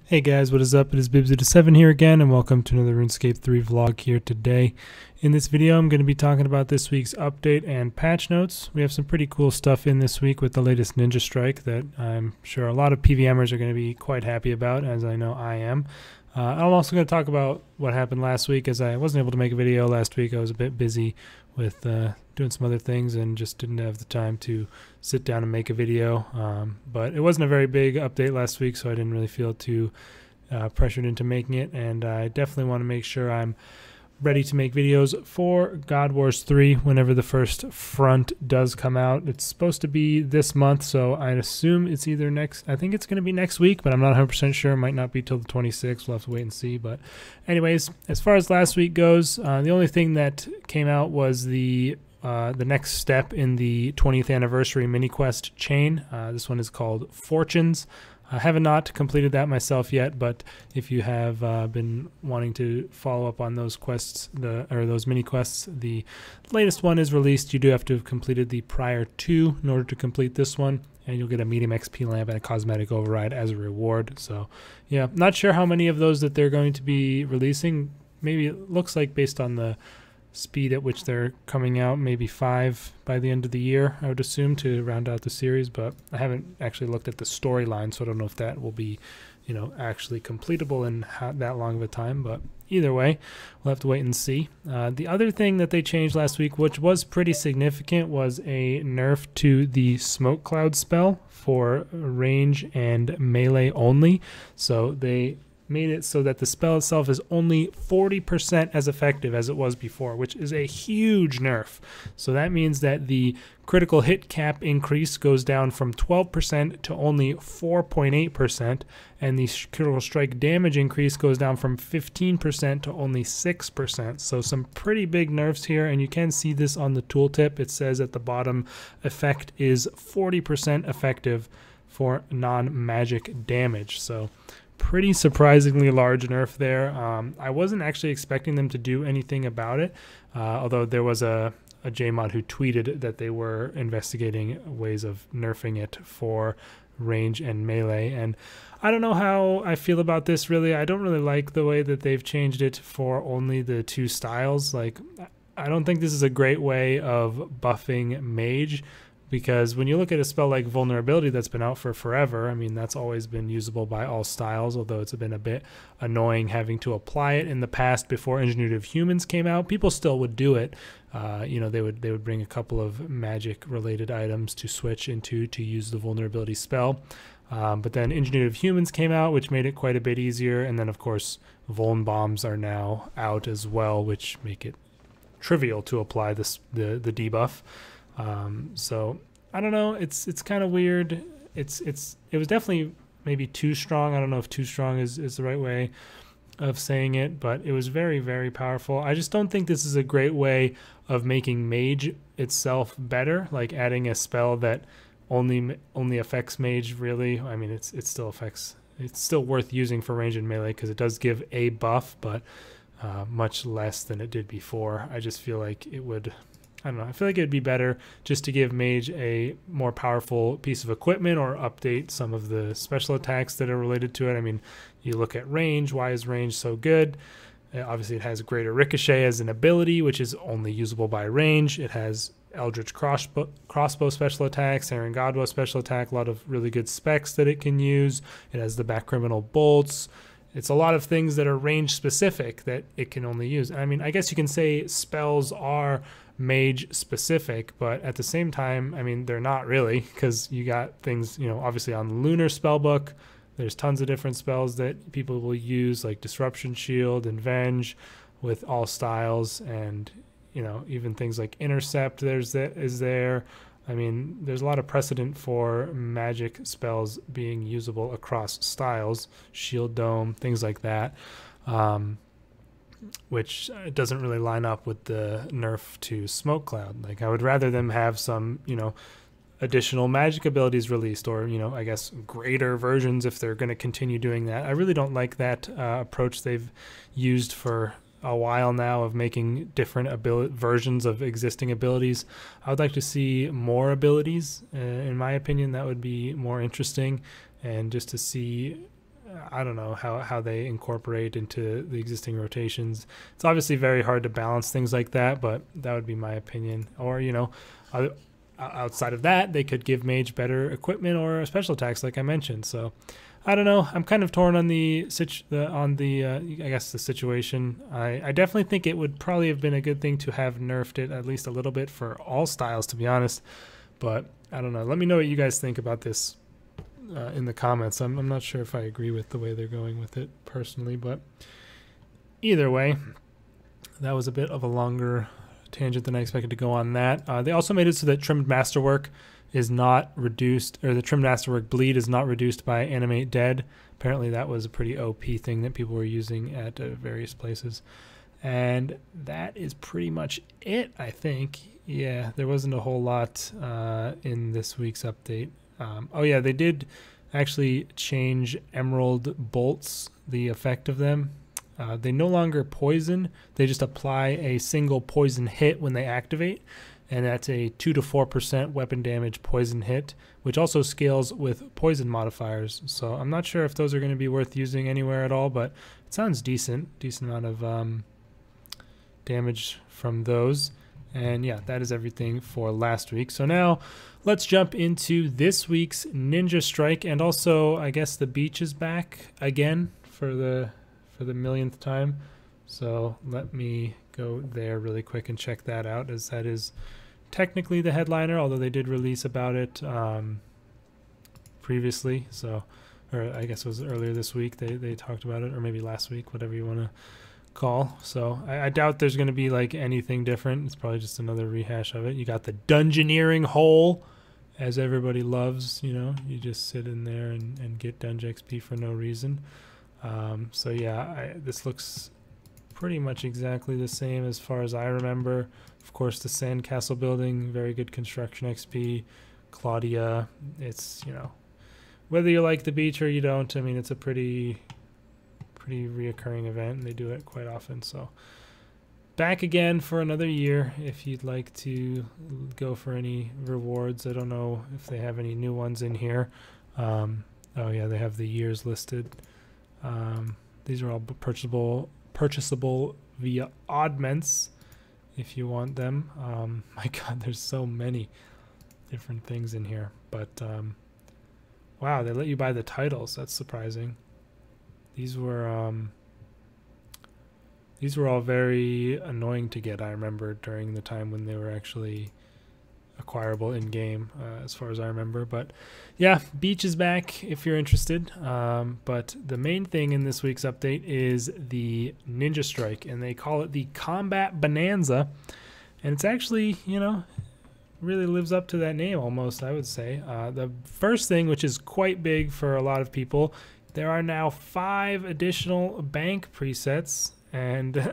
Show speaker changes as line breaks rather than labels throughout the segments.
Hey guys, what is up? It is Bibsy7 here again, and welcome to another RuneScape 3 vlog here today. In this video, I'm going to be talking about this week's update and patch notes. We have some pretty cool stuff in this week with the latest Ninja Strike that I'm sure a lot of PVMers are going to be quite happy about, as I know I am. I'm also going to talk about what happened last week, as I wasn't able to make a video last week. I was a bit busy with doing some other things and just didn't have the time to sit down and make a video. But it wasn't a very big update last week, so I didn't really feel too pressured into making it. And I definitely want to make sure I'm ready to make videos for God Wars 3 whenever the first front does come out. It's supposed to be this month, so I'd assume it's either next, I think it's going to be next week, but I'm not 100% sure. It might not be till the 26th. We'll have to wait and see. But anyways, as far as last week goes, the only thing that came out was the next step in the 20th anniversary mini quest chain. This one is called Fortunes. I have not completed that myself yet, but if you have been wanting to follow up on those quests, those mini quests, the latest one is released. You do have to have completed the prior two in order to complete this one, and you'll get a medium XP lamp and a cosmetic override as a reward. So yeah, not sure how many of those that they're going to be releasing. Maybe it looks like, based on the speed at which they're coming out, maybe 5 by the end of the year, I would assume, to round out the series. But I haven't actually looked at the storyline, so I don't know if that will be, actually completable in that long of a time. But either way, we'll have to wait and see. The other thing that they changed last week, which was pretty significant, was a nerf to the smoke cloud spell for range and melee only. So they made it so that the spell itself is only 40% as effective as it was before, which is a huge nerf. So that means that the critical hit cap increase goes down from 12% to only 4.8%, and the critical strike damage increase goes down from 15% to only 6%. So some pretty big nerfs here, and you can see this on the tooltip. It says at the bottom, effect is 40% effective for non-magic damage. So pretty surprisingly large nerf there. I wasn't actually expecting them to do anything about it, although there was a JMod who tweeted that they were investigating ways of nerfing it for range and melee. And I don't know how I feel about this, really. I don't really like the way that they've changed it for only the two styles. Like, I don't think this is a great way of buffing mage, because when you look at a spell like Vulnerability that's been out for forever, I mean, that's always been usable by all styles, although it's been a bit annoying having to apply it in the past. Before Engineered of Humans came out, people still would do it. They would bring a couple of magic-related items to switch into to use the Vulnerability spell. But then Engineered of Humans came out, which made it quite a bit easier. And then, of course, Vuln Bombs are now out as well, which make it trivial to apply the debuff. So I don't know, it's kind of weird. It was definitely maybe too strong. I don't know if too strong is the right way of saying it, but it was very, very powerful. I just don't think this is a great way of making mage itself better, like adding a spell that only affects mage, really. I mean, it's still worth using for range and melee, because it does give a buff, but much less than it did before. I just feel like it would, I don't know, I feel like it'd be better just to give mage a more powerful piece of equipment, or update some of the special attacks that are related to it. I mean, you look at range. Why is range so good? Obviously, it has greater ricochet as an ability, which is only usable by range. It has Eldritch crossbow special attacks, Aaron Godbow special attack, a lot of really good specs that it can use. It has the back criminal bolts. It's a lot of things that are range specific that it can only use. I mean, I guess you can say spells are mage specific, but at the same time, I mean, they're not really, because you got things, obviously on the Lunar spellbook, there's tons of different spells that people will use, like Disruption Shield and Venge with all styles, and even things like Intercept is there. I mean, there's a lot of precedent for magic spells being usable across styles, Shield Dome, things like that, which doesn't really line up with the nerf to Smoke Cloud. Like, I would rather them have some, additional magic abilities released, or, I guess greater versions if they're going to continue doing that. I really don't like that approach they've used for a while now, of making different versions of existing abilities. I would like to see more abilities. In my opinion, that would be more interesting, and just to see I don't know how they incorporate into the existing rotations. It's obviously very hard to balance things like that, but that would be my opinion. Or, you know, outside of that, they could give Mage better equipment or special attacks, like I mentioned. So I don't know. I'm kind of torn on the I guess the situation. I definitely think it would probably have been a good thing to have nerfed it at least a little bit for all styles, to be honest. But I don't know. Let me know what you guys think about this in the comments. I'm not sure if I agree with the way they're going with it personally, but either way, that was a bit of a longer tangent than I expected to go on that. They also made it so that trimmed masterwork is not reduced, or the trimmed masterwork bleed is not reduced by animate dead. Apparently that was a pretty OP thing that people were using at various places. And that is pretty much it, I think. Yeah, there wasn't a whole lot in this week's update. Oh yeah, they did actually change emerald bolts, the effect of them. They no longer poison, they just apply a single poison hit when they activate, and that's a 2 to 4% weapon damage poison hit, which also scales with poison modifiers. So I'm not sure if those are going to be worth using anywhere at all, but it sounds decent amount of damage from those. And yeah, that is everything for last week. So now let's jump into this week's Ninja Strike, and also I guess the beach is back again for the millionth time. So let me go there really quick and check that out, as that is technically the headliner, although they did release about it previously. So, or I guess it was earlier this week they talked about it, or maybe last week, whatever you want to call. So I doubt there's going to be like anything different. It's probably just another rehash of it. You got the dungeoneering hole, as everybody loves. You know, you just sit in there and get dungeon XP for no reason. So yeah, this looks pretty much exactly the same as far as I remember. Of course, the sandcastle building, very good construction XP. Claudia, it's, you know, whether you like the beach or you don't, I mean, it's a pretty reoccurring event, and they do it quite often. So back again for another year if you'd like to go for any rewards. I don't know if they have any new ones in here. Oh yeah, they have the years listed. These are all purchasable via oddments if you want them. My god, there's so many different things in here. But wow, they let you buy the titles. That's surprising. These were all very annoying to get, I remember, during the time when they were actually acquirable in game, as far as I remember. But yeah, beach is back if you're interested. But the main thing in this week's update is the Ninja Strike, and they call it the Combat Bonanza, and it's actually, you know, really lives up to that name almost, I would say. The first thing, which is quite big for a lot of people, there are now 5 additional bank presets, and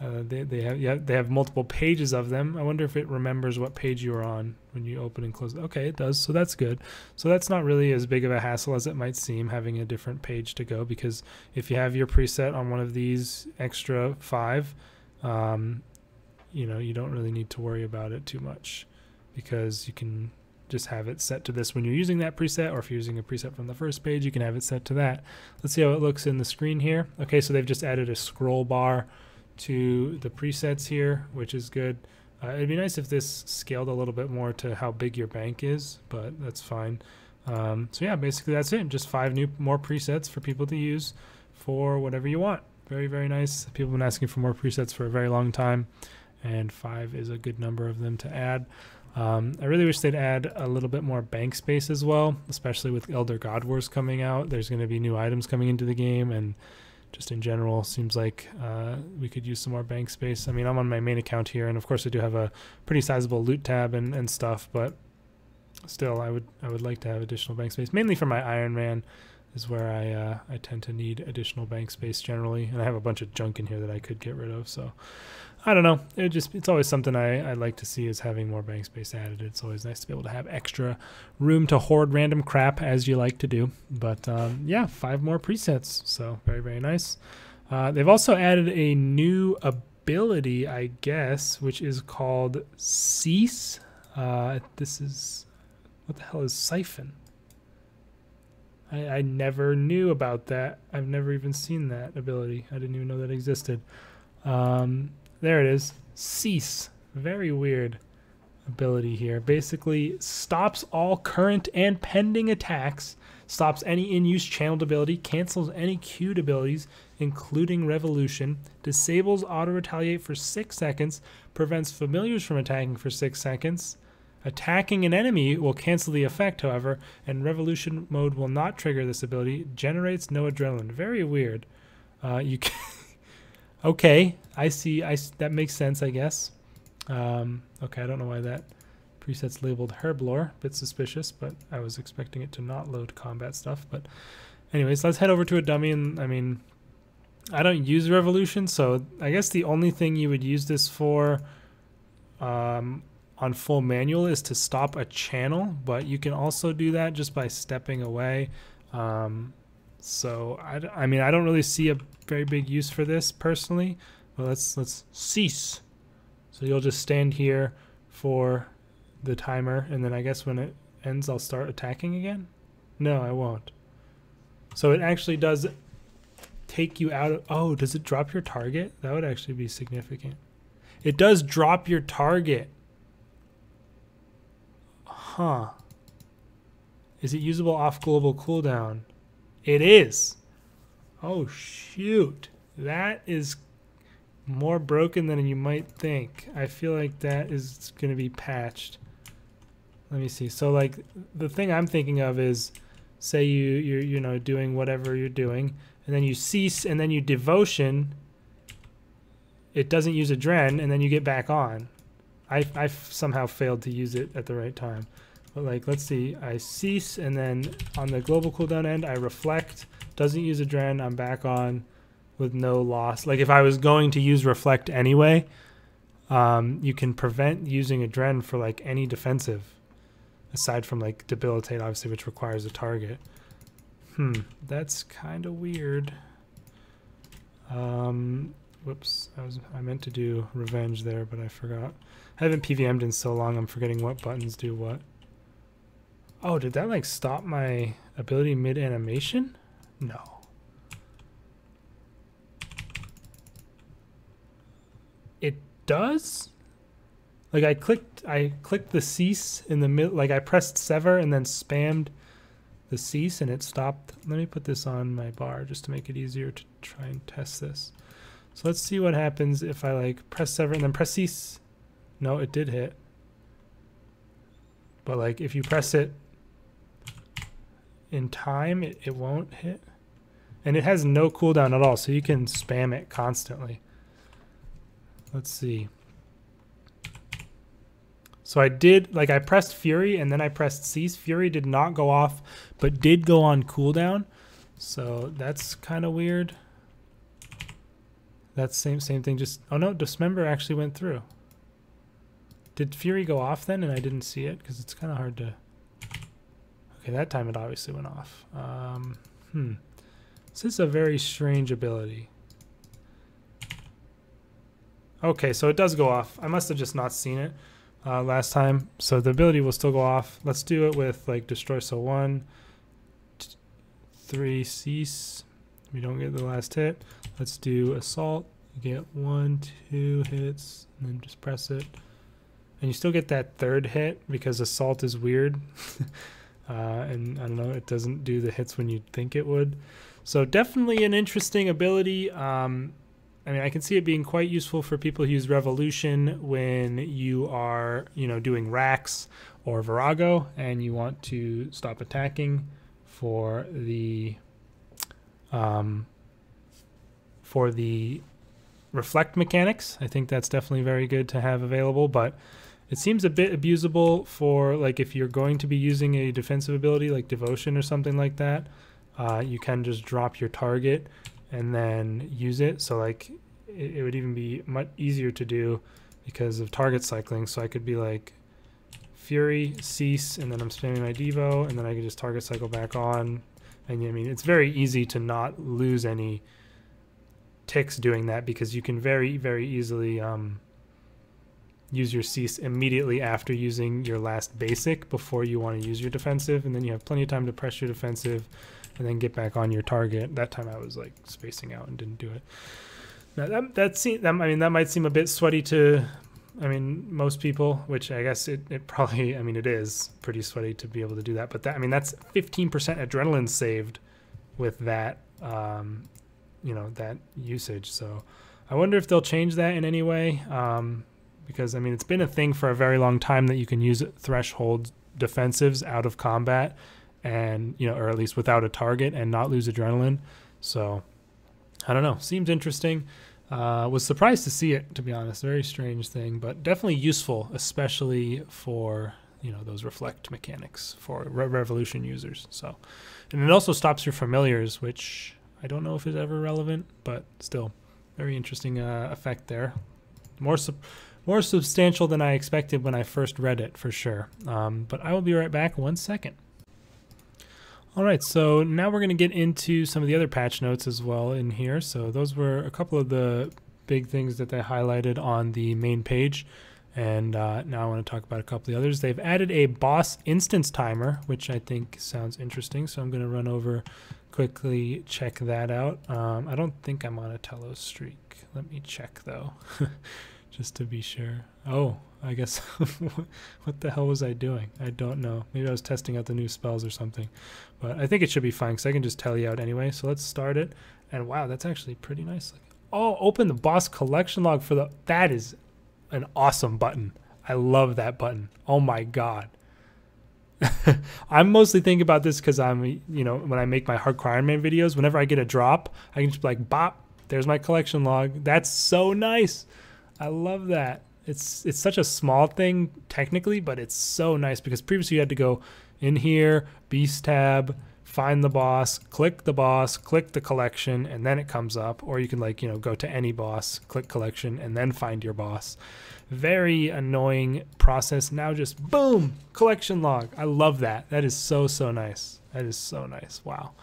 they have multiple pages of them. I wonder if it remembers what page you were on when you open and close. Okay, it does, so that's good. So that's not really as big of a hassle as it might seem, having a different page to go, because if you have your preset on one of these extra 5, you know, you don't really need to worry about it too much, because you can just have it set to this when you're using that preset, or if you're using a preset from the first page, you can have it set to that. Let's see how it looks in the screen here. Okay, so they've just added a scroll bar to the presets here, which is good. It'd be nice if this scaled a little bit more to how big your bank is, but that's fine. So yeah, basically that's it. Just 5 more presets for people to use for whatever you want. Very, very nice. People have been asking for more presets for a very long time, and 5 is a good number of them to add. I really wish they'd add a little bit more bank space as well, especially with Elder God Wars coming out. There's going to be new items coming into the game, and just in general, seems like we could use some more bank space. I mean, I'm on my main account here, and of course I do have a pretty sizable loot tab and stuff, but still, I would like to have additional bank space, mainly for my Iron Man is where I tend to need additional bank space generally, and I have a bunch of junk in here that I could get rid of. So I don't know, it's always something I like to see, is having more bank space added. It's always nice to be able to have extra room to hoard random crap, as you like to do. But yeah, 5 more presets, so very, very nice. They've also added a new ability, I guess, which is called Cease. This is, what the hell is Siphon? I never knew about that. I've never even seen that ability. I didn't even know that existed. There it is. Cease. Very weird ability here. Basically stops all current and pending attacks, stops any in-use channeled ability, cancels any queued abilities, including Revolution, disables auto-retaliate for 6 seconds, prevents familiars from attacking for 6 seconds. Attacking an enemy will cancel the effect, however, and Revolution mode will not trigger this ability. Generates no adrenaline. Very weird. You can okay, I see. That makes sense, I guess. Okay, I don't know why that preset's labeled Herblore. Bit suspicious, but I was expecting it to not load combat stuff. But anyways, let's head over to a dummy. And I mean, I don't use Revolution, so I guess the only thing you would use this for on full manual is to stop a channel, but you can also do that just by stepping away. So I mean, I don't really see a very big use for this personally, but let's cease. So you'll just stand here for the timer, and then I guess when it ends, I'll start attacking again. No, I won't. So it actually does take you out of, oh, does it drop your target? That would actually be significant. It does drop your target. Huh. Is it usable off global cooldown? It is. Oh shoot. That is more broken than you might think. I feel like that is going to be patched. Let me see. So like the thing I'm thinking of is, say you're you know, doing whatever you're doing, and then you cease, and then you devotion. It doesn't use Adren, and then you get back on. I've somehow failed to use it at the right time. But like, let's see, I cease, and then on the global cooldown end, I reflect. Doesn't use Adren, I'm back on with no loss. Like if I was going to use reflect anyway, you can prevent using Adren for like any defensive, aside from like debilitate, obviously, which requires a target. That's kind of weird. Whoops, I meant to do revenge there, but I forgot. I haven't PVM'd in so long, I'm forgetting what buttons do what. Oh, did that like stop my ability mid-animation? No. It does? Like I clicked the cease in the middle, like I pressed sever and then spammed the cease and it stopped. Let me put this on my bar just to make it easier to try and test this. So let's see what happens if I like press sever and then press cease. No, it did hit. But like if you press it in time, it won't hit. And it has no cooldown at all, so you can spam it constantly. Let's see. So I did, like I pressed Fury and then I pressed cease. Fury did not go off, but did go on cooldown. So that's kind of weird. That's same thing, just, oh no, Dismember actually went through. Did Fury go off then and I didn't see it? Because it's kind of hard to, okay, that time it obviously went off. This is a very strange ability. Okay, so it does go off. I must have just not seen it last time. So the ability will still go off. Let's do it with like destroy. So 1, 3, cease. We don't get the last hit. Let's do assault. You get 1, 2 hits, and then just press it. And you still get that third hit because assault is weird. And I don't know, it doesn't do the hits when you'd think it would. So definitely an interesting ability. I mean, I can see it being quite useful for people who use Revolution when you are, you know, doing Rax or Virago and you want to stop attacking for the reflect mechanics. I think that's definitely very good to have available, but it seems a bit abusable for like if you're going to be using a defensive ability like Devotion or something like that. You can just drop your target and then use it. So like it would even be much easier to do because of target cycling. So I could be like Fury, cease, and then I'm spamming my Devo, and then I can just target cycle back on. And I mean, it's very easy to not lose any ticks doing that because you can very, very easily use your cease immediately after using your last basic before you want to use your defensive, and then you have plenty of time to press your defensive and then get back on your target. That time I was like spacing out and didn't do it. Now that might seem a bit sweaty to, most people, which I guess it probably, it is pretty sweaty to be able to do that. But that's 15% adrenaline saved with that, that usage. So I wonder if they'll change that in any way. Because it's been a thing for a very long time that you can use threshold defensives out of combat and, or at least without a target and not lose adrenaline. So I don't know. Seems interesting. Was surprised to see it, to be honest. Very strange thing, but definitely useful, especially for, those reflect mechanics for Revolution users. So, and it also stops your familiars, which I don't know if is ever relevant, but still very interesting effect there. More substantial than I expected when I first read it, for sure. But I will be right back 1 second. All right, so now we're going to get into some of the other patch notes as well in here. So those were a couple of the big things that they highlighted on the main page. And now I want to talk about a couple of the others. They've added a boss instance timer, which I think sounds interesting. So I'm going to run over, quickly check that out. I don't think I'm on a Telos streak. Let me check, though, just to be sure. Oh, I guess, what the hell was I doing? I don't know. Maybe I was testing out the new spells or something. But I think it should be fine, because I can just tell you out anyway. So let's start it. And wow, that's actually pretty nice. Oh, open the boss collection log for the... That is an awesome button. I love that button. Oh my god. I'm mostly thinking about this because I'm, when I make my Hardcore Iron Man videos, whenever I get a drop, I can just be like, bop, there's my collection log. That's so nice. I love that. It's such a small thing technically, but it's so nice because previously you had to go in here, Beast tab, find the boss, click the collection, and then it comes up. Or you can go to any boss, click collection, and then find your boss. Very annoying process. Now just boom, collection log. I love that. That is so nice. That is so nice. Wow.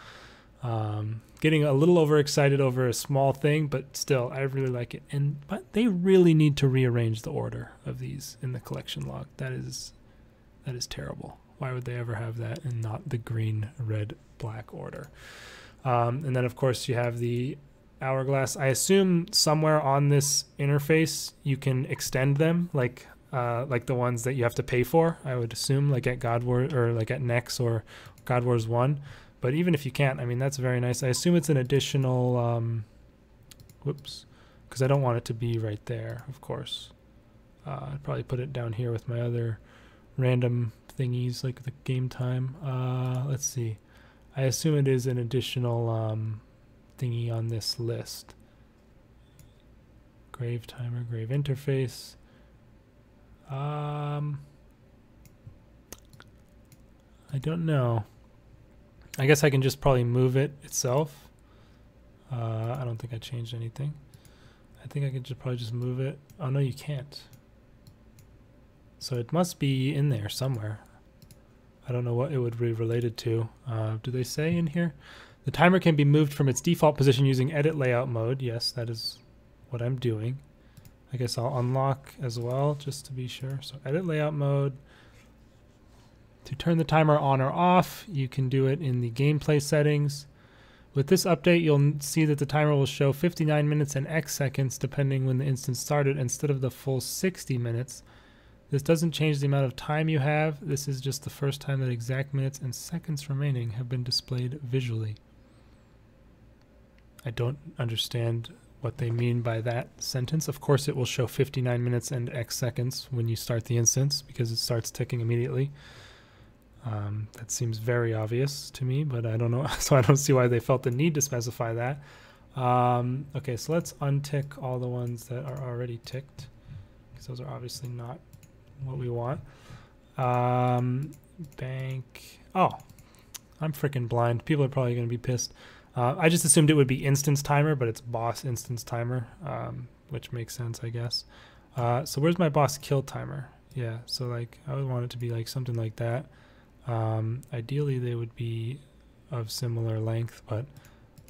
Getting a little overexcited over a small thing, but still, I really like it. But they really need to rearrange the order of these in the collection log. That is terrible. Why would they ever have that and not the green, red, black order? And then, of course, you have the hourglass. I assume somewhere on this interface you can extend them, like the ones that you have to pay for. I would assume, like at God War or like at Nex or God Wars 1. But even if you can't, that's very nice. I assume it's an additional, whoops, because I don't want it to be right there, of course. I'd probably put it down here with my other random thingies, like the game time. Let's see. I assume it is an additional thingy on this list. Grave timer, grave interface. I don't know. I guess I can just probably move it itself. I don't think I changed anything. I think I could probably just move it. Oh no, you can't. So it must be in there somewhere. I don't know what it would be related to. Do they say in here? The timer can be moved from its default position using edit layout mode. Yes, that is what I'm doing. I guess I'll unlock as well, just to be sure. So edit layout mode. To turn the timer on or off, you can do it in the gameplay settings. With this update, you'll see that the timer will show 59 minutes and X seconds depending when the instance started instead of the full 60 minutes. This doesn't change the amount of time you have. This is just the first time that exact minutes and seconds remaining have been displayed visually. I don't understand what they mean by that sentence. Of course, it will show 59 minutes and X seconds when you start the instance because it starts ticking immediately. That seems very obvious to me, but I don't know. So I don't see why they felt the need to specify that. Okay, so let's untick all the ones that are already ticked because those are obviously not what we want. Bank. Oh, I'm freaking blind. People are probably going to be pissed. I just assumed it would be instance timer, but it's boss instance timer, which makes sense, I guess. So where's my boss kill timer? Yeah, so like I would want it to be like something like that. Ideally they would be of similar length, but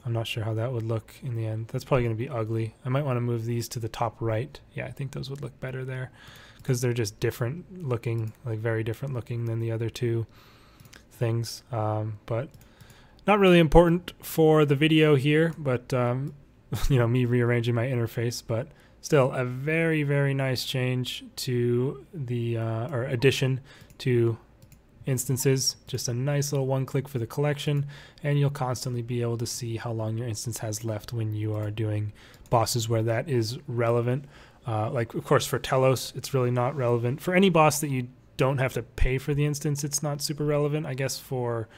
I'm not sure how that would look in the end. That's probably going to be ugly. I might want to move these to the top right. Yeah, I think those would look better there because they're just different looking, like very different looking than the other two things. But Not really important for the video here, but me rearranging my interface, but still a very, very nice change to the or addition to instances. Just a nice little one click for the collection, and you'll constantly be able to see how long your instance has left when you are doing bosses where that is relevant. Like, of course, for Telos, it's really not relevant. For any boss that you don't have to pay for the instance, it's not super relevant. I guess for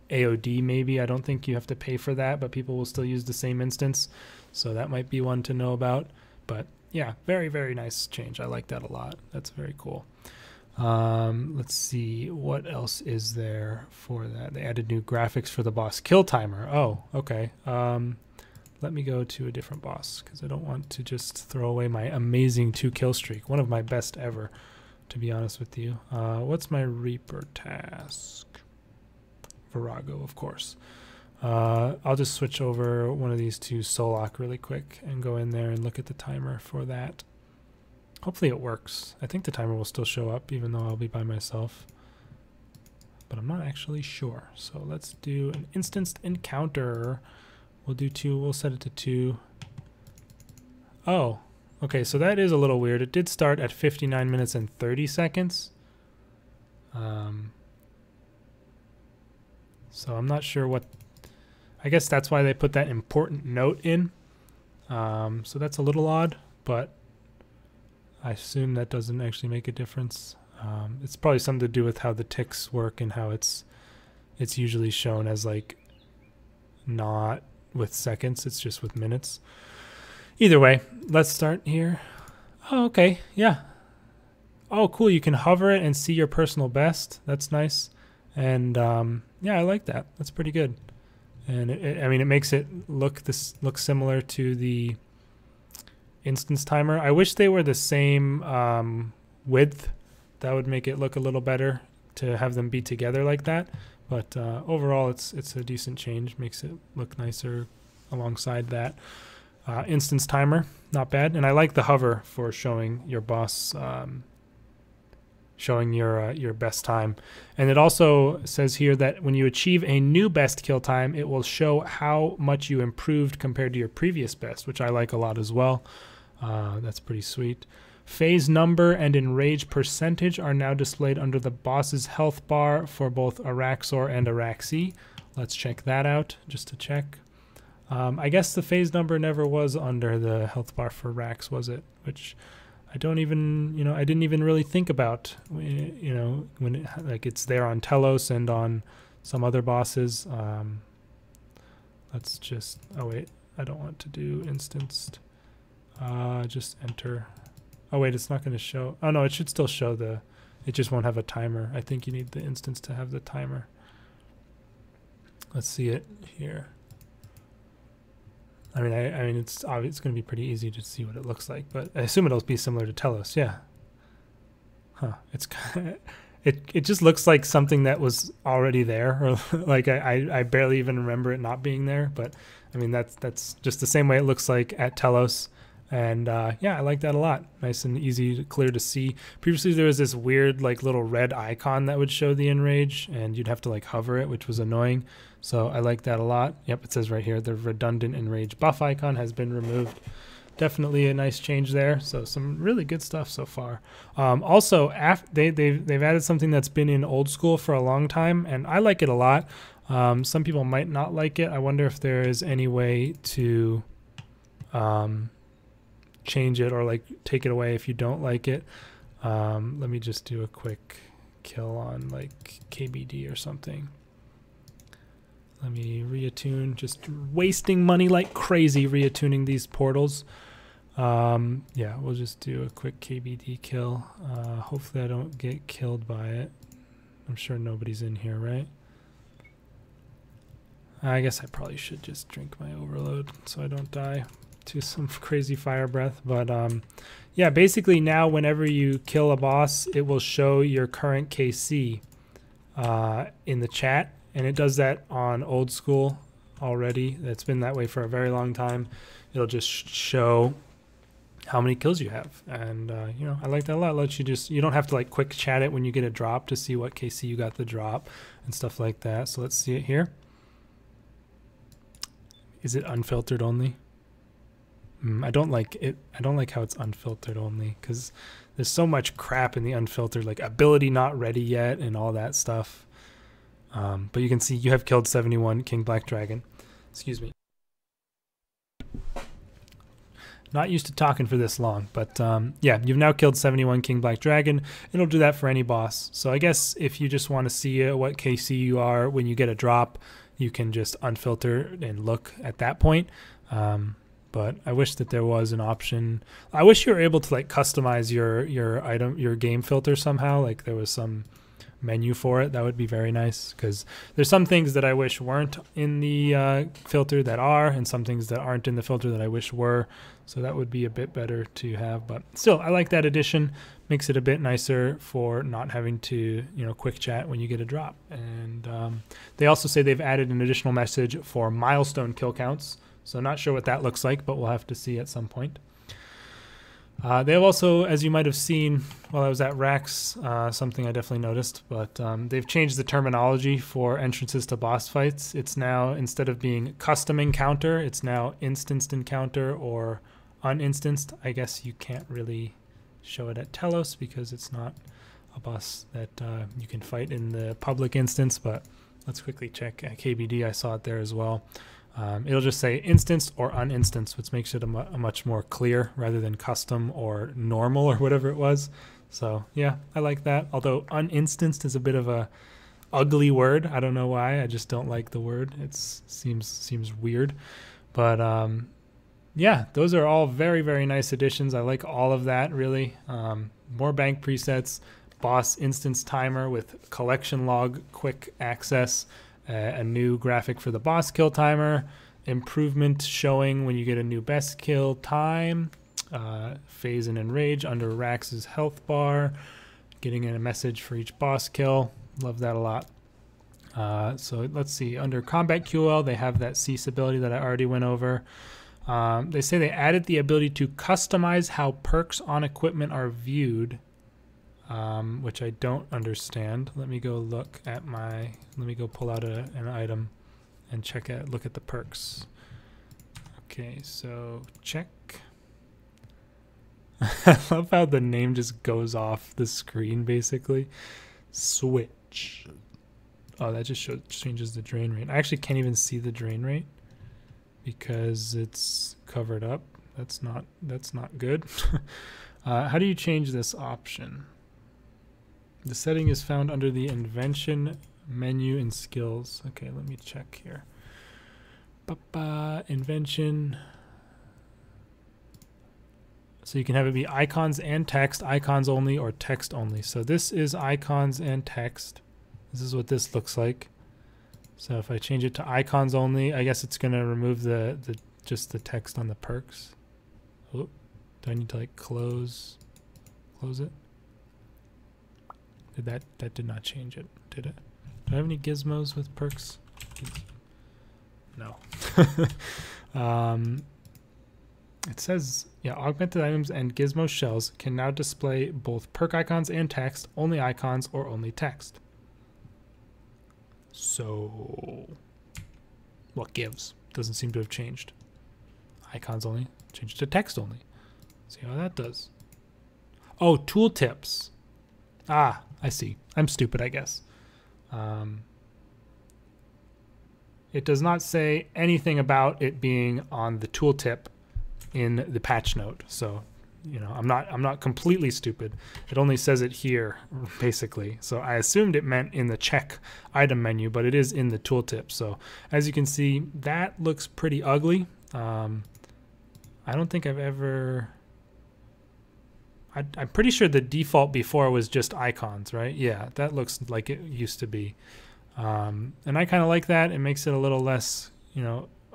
AOD, maybe. I don't think you have to pay for that, but people will still use the same instance. So that might be one to know about. But yeah, very, very nice change. I like that a lot. That's very cool. Let's see, what else is there for that? They added new graphics for the boss kill timer. Oh, okay. Let me go to a different boss because I don't want to just throw away my amazing 2 kill streak. One of my best ever, to be honest with you. What's my Reaper task? Virago, of course. I'll just switch over one of these to Solok really quick and go in there and look at the timer for that. Hopefully it works. I think the timer will still show up even though I'll be by myself, but I'm not actually sure. So let's do an instanced encounter. We'll do 2. We'll set it to 2. Oh, okay. So that is a little weird. It did start at 59 minutes and 30 seconds. So I'm not sure what, I guess that's why they put that important note in. So that's a little odd, but I assume that doesn't actually make a difference. It's probably something to do with how the ticks work and how it's usually shown as like not with seconds, it's just with minutes. Either way, let's start here. Oh, okay, yeah. Oh, cool, you can hover it and see your personal best. That's nice. And yeah, I like that. That's pretty good. And I mean, it makes it look similar to the instance timer. I wish they were the same width. That would make it look a little better to have them be together like that. But overall, it's a decent change. Makes it look nicer alongside that. Instance timer, not bad. And I like the hover for showing your boss, showing your best time. And it also says here that when you achieve a new best kill time, it will show how much you improved compared to your previous best, which I like a lot as well. That's pretty sweet. Phase number and enrage percentage are now displayed under the boss's health bar for both Araxor and Araxi. Let's check that out just to check. I guess the phase number never was under the health bar for Rax, was it? Which I don't even, I didn't even really think about, when like it's there on Telos and on some other bosses. Let's just, oh wait, I don't want to do instanced. Just enter. Oh wait, it's not going to show. Oh no, it should still show it just won't have a timer. I think you need the instance to have the timer. Let's see it here. I mean, it's obvious, it's going to be pretty easy to see what it looks like, but I assume it'll be similar to Telos. Yeah. Huh. It's it just looks like something that was already there, or like I barely even remember it not being there. But I mean, that's just the same way it looks like at Telos. And yeah, I like that a lot. Nice and easy, clear to see. Previously, there was this weird like little red icon that would show the enrage, and you'd have to like hover it, which was annoying. So I like that a lot. Yep, it says right here, the redundant enrage buff icon has been removed. Definitely a nice change there. So some really good stuff so far. Also, they've added something that's been in old school for a long time, and I like it a lot. Some people might not like it. I wonder if there is any way to change it or like take it away if you don't like it. Let me just do a quick kill on like KBD or something. Let me reattune, just wasting money like crazy reattuning these portals. Yeah, we'll just do a quick KBD kill. Hopefully I don't get killed by it. I'm sure nobody's in here, right? I guess I probably should just drink my overload so I don't die to some crazy fire breath. But yeah, basically now whenever you kill a boss, it will show your current KC in the chat, and it does that on old school already. That's been that way for a very long time. It'll just show how many kills you have, and you know, I like that a lot. It lets you don't have to like quick chat it when you get a drop to see what KC you got the drop and stuff like that. So let's see it here. Is it unfiltered only? I don't like it. I don't like how it's unfiltered only, because there's so much crap in the unfiltered, like ability not ready yet and all that stuff. But you can see you have killed 71 King Black Dragon. Excuse me. Not used to talking for this long, but yeah, you've now killed 71 King Black Dragon. It'll do that for any boss. So I guess if you just want to see what KC you are when you get a drop, you can just unfilter and look at that point. But I wish that there was an option. I wish you were able to like customize your game filter somehow. Like there was some menu for it. That would be very nice, because there's some things that I wish weren't in the filter that are, and some things that aren't in the filter that I wish were. So that would be a bit better to have. But still, I like that addition. Makes it a bit nicer for not having to, quick chat when you get a drop. And they also say they've added an additional message for milestone kill counts. So not sure what that looks like, but we'll have to see at some point. They have also, as you might have seen while I was at Rax, something I definitely noticed, but they've changed the terminology for entrances to boss fights. It's now, instead of being custom encounter, it's now instanced encounter or uninstanced. I guess you can't really show it at Telos because it's not a boss that you can fight in the public instance, but let's quickly check at KBD. I saw it there as well. It'll just say instanced or uninstanced, which makes it a much more clear rather than custom or normal or whatever it was. So yeah, I like that. Although uninstanced is a bit of a ugly word. I don't know why. I just don't like the word. It seems weird. But yeah, those are all very, very nice additions. I like all of that, really. More bank presets, boss instance timer with collection log quick access, a new graphic for the boss kill timer, improvement showing when you get a new best kill time, phase and enrage under Rax's health bar, getting in a message for each boss kill. Love that a lot. So let's see, under combat QL, they have that cease ability that I already went over. They say they added the ability to customize how perks on equipment are viewed, which I don't understand. Let me go look at let me go pull out an item and look at the perks. Okay, so check. I love how the name just goes off the screen, basically. Switch. Oh, that just changes the drain rate. I actually can't even see the drain rate because it's covered up. That's not good. How do you change this option? The setting is found under the invention menu and skills. Okay, let me check here. Invention. So you can have it be icons and text, icons only, or text only. So this is icons and text. This is what this looks like. So if I change it to icons only, I guess it's going to remove just the text on the perks. Oh, do I need to like close it? That did not change it, did it? Do I have any gizmos with perks? No. It says, yeah, augmented items and gizmo shells can now display both perk icons and text, only icons or only text. So, what gives? Doesn't seem to have changed. Icons only, changed to text only. See how that does. Oh, tooltips. Ah, I see. I'm stupid, I guess. It does not say anything about it being on the tooltip in the patch note. So, I'm not completely stupid. It only says it here, basically. So I assumed it meant in the check item menu, but it is in the tooltip. So as you can see, that looks pretty ugly. I don't think I've ever... I'm pretty sure the default before was just icons, right? Yeah, that looks like it used to be. And I kind of like that. It makes it a little less,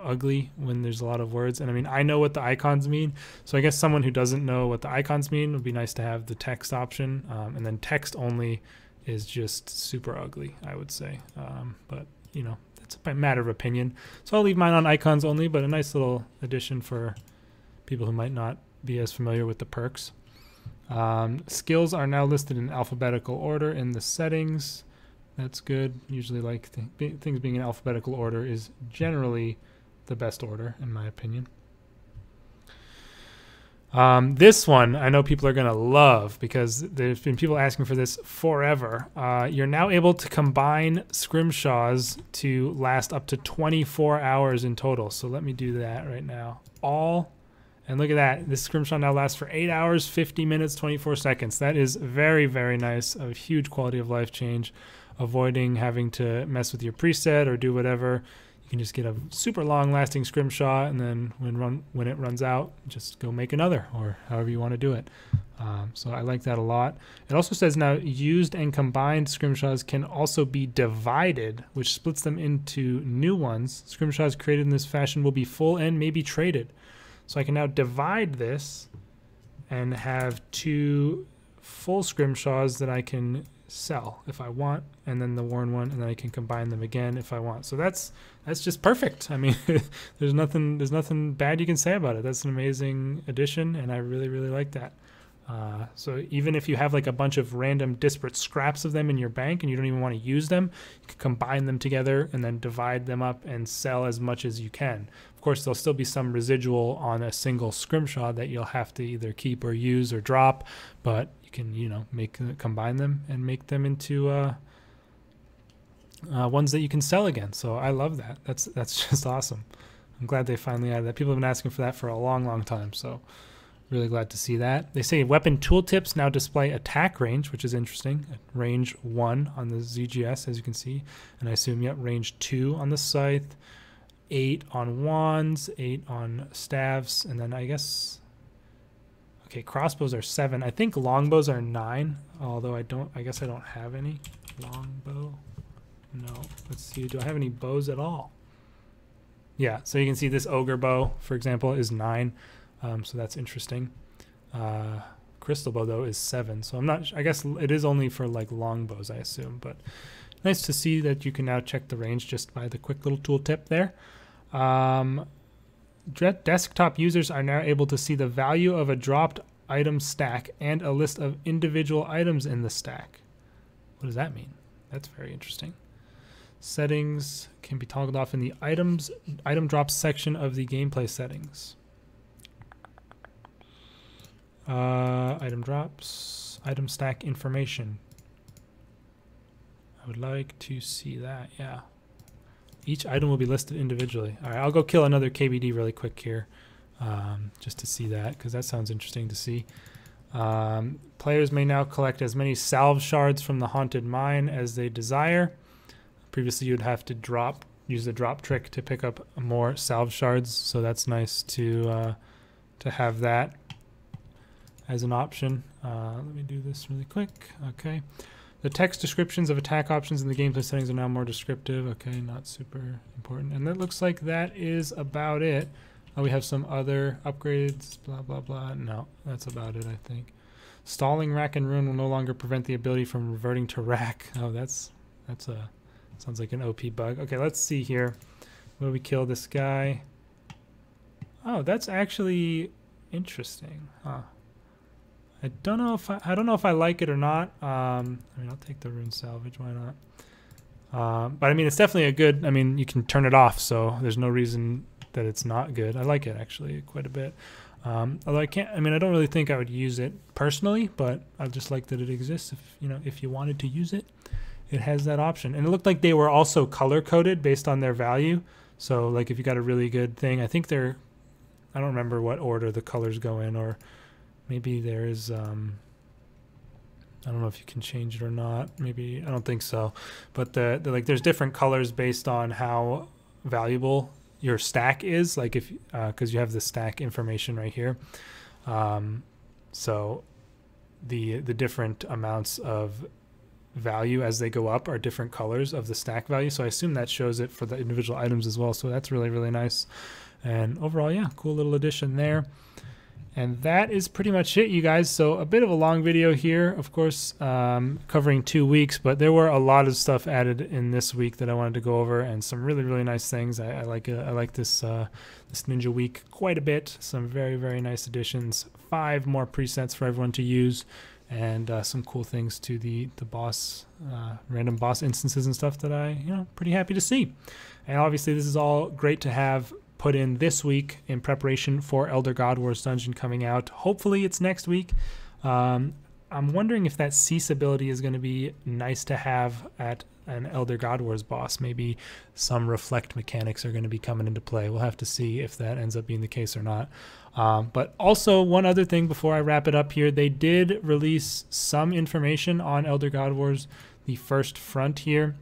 ugly when there's a lot of words. And I mean, I know what the icons mean. So I guess someone who doesn't know what the icons mean would be nice to have the text option. And then text only is just super ugly, I would say. But, it's a matter of opinion. So I'll leave mine on icons only, but a nice little addition for people who might not be as familiar with the perks. Skills are now listed in alphabetical order in the settings. That's good. Usually like things being in alphabetical order is generally the best order, in my opinion. This one I know people are going to love because there's been people asking for this forever. You're now able to combine scrimshaws to last up to 24 hours in total. So let me do that right now. And look at that. This scrimshaw now lasts for 8 hours, 50 minutes, 24 seconds. That is very, very nice. A huge quality of life change. Avoiding having to mess with your preset or do whatever. You can just get a super long lasting scrimshaw, and then when it runs out, just go make another, or however you want to do it. So I like that a lot. It also says now used and combined scrimshaws can also be divided, which splits them into new ones. Scrimshaws created in this fashion will be full and may be traded. So I can now divide this and have 2 full scrimshaws that I can sell if I want, and then the worn one, and then I can combine them again if I want. So that's just perfect. I mean, there's nothing bad you can say about it. That's an amazing addition, and I really, really like that. So even if you have like a bunch of random disparate scraps of them in your bank and you don't even want to use them, you can combine them together and then divide them up and sell as much as you can. Of course, there'll still be some residual on a single scrimshaw that you'll have to either keep or use or drop, but you can, you know, combine them and make them into ones that you can sell again. So I love that. That's just awesome. I'm glad they finally added that. People have been asking for that for a long, long time. So really glad to see that. They say weapon tooltips now display attack range, which is interesting. Range 1 on the ZGS, as you can see. And I assume, yep, range 2 on the scythe. 8 on wands, 8 on staves, and then I guess, okay, crossbows are 7. I think longbows are 9, although I guess I don't have any. Longbow? No. Let's see, do I have any bows at all? Yeah, so you can see this ogre bow, for example, is 9. So that's interesting. Crystal bow, though, is 7. So I'm not, I guess it is only for like longbows, I assume. But nice to see that you can now check the range just by the quick little tool tip there. Desktop users are now able to see the value of a dropped item stack and a list of individual items in the stack. What does that mean? That's very interesting. Settings can be toggled off in the item drops section of the gameplay settings. Item drops, item stack information. I would like to see that, yeah. Each item will be listed individually. All right, I'll go kill another KBD really quick here, just to see that, because that sounds interesting to see. Players may now collect as many salve shards from the haunted mine as they desire. Previously, you'd have to use the drop trick to pick up more salve shards, so that's nice to have that as an option. Let me do this really quick. Okay. The text descriptions of attack options in the gameplay settings are now more descriptive. Okay, not super important. And that looks like that is about it. We have some other upgrades, blah, blah, blah. No, that's about it, I think. Stalling rack and ruin will no longer prevent the ability from reverting to rack. Oh, that's sounds like an OP bug. Okay, let's see here. Will we kill this guy? Oh, that's actually interesting. Huh. I don't know if I like it or not. I mean, I'll take the rune salvage. Why not? But I mean, it's definitely a good. I mean, you can turn it off, so there's no reason that it's not good. I like it actually quite a bit. Although I can't. I mean, I don't really think I would use it personally, but I just like that it exists. If you wanted to use it, it has that option. And it looked like they were also color coded based on their value. So like if you got a really good thing, I think they're. I don't remember what order the colors go in, or maybe there is, I don't know if you can change it or not. Maybe, I don't think so. But like there's different colors based on how valuable your stack is. Like if, cause you have the stack information right here. So the different amounts of value as they go up are different colors of the stack value. So I assume that shows it for the individual items as well. So that's really, really nice. And overall, yeah, cool little addition there. And that is pretty much it, you guys. So a bit of a long video here, of course, covering 2 weeks, but there were a lot of stuff added in this week that I wanted to go over, and some really, really nice things. I like it. I like this this Ninja week quite a bit. Some very, very nice additions. 5 more presets for everyone to use, and some cool things to the boss, random boss instances and stuff that pretty happy to see. And obviously, this is all great to have put in this week in preparation for Elder God Wars Dungeon coming out. Hopefully it's next week. I'm wondering if that cease ability is going to be nice to have at an Elder God Wars boss. Maybe some reflect mechanics are going to be coming into play. We'll have to see if that ends up being the case or not. But also one other thing before I wrap it up here, they did release some information on Elder God Wars, the first front here.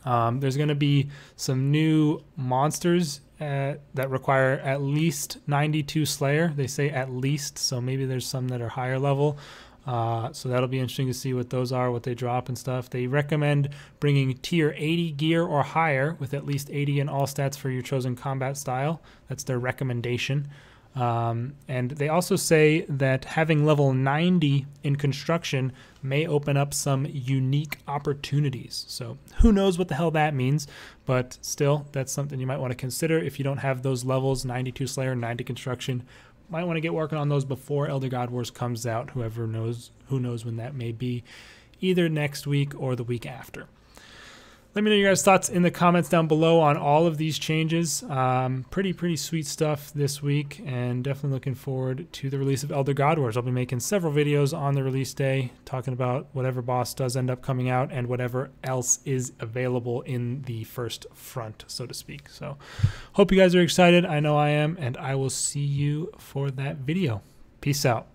There's going to be some new monsters that require at least 92 Slayer. They say at least, so maybe there's some that are higher level. So that'll be interesting to see what those are, what they drop and stuff. They recommend bringing tier 80 gear or higher with at least 80 in all stats for your chosen combat style. That's their recommendation. And they also say that having level 90 in construction may open up some unique opportunities. So who knows what the hell that means, but still, that's something you might want to consider if you don't have those levels, 92 Slayer, 90 construction. Might want to get working on those before Elder God Wars comes out. Who knows when that may be, either next week or the week after. Let me know your guys' thoughts in the comments down below on all of these changes. Pretty sweet stuff this week, and definitely looking forward to the release of Elder God Wars. I'll be making several videos on the release day talking about whatever boss does end up coming out and whatever else is available in the first front, so to speak. So hope you guys are excited. I know I am, and I will see you for that video. Peace out.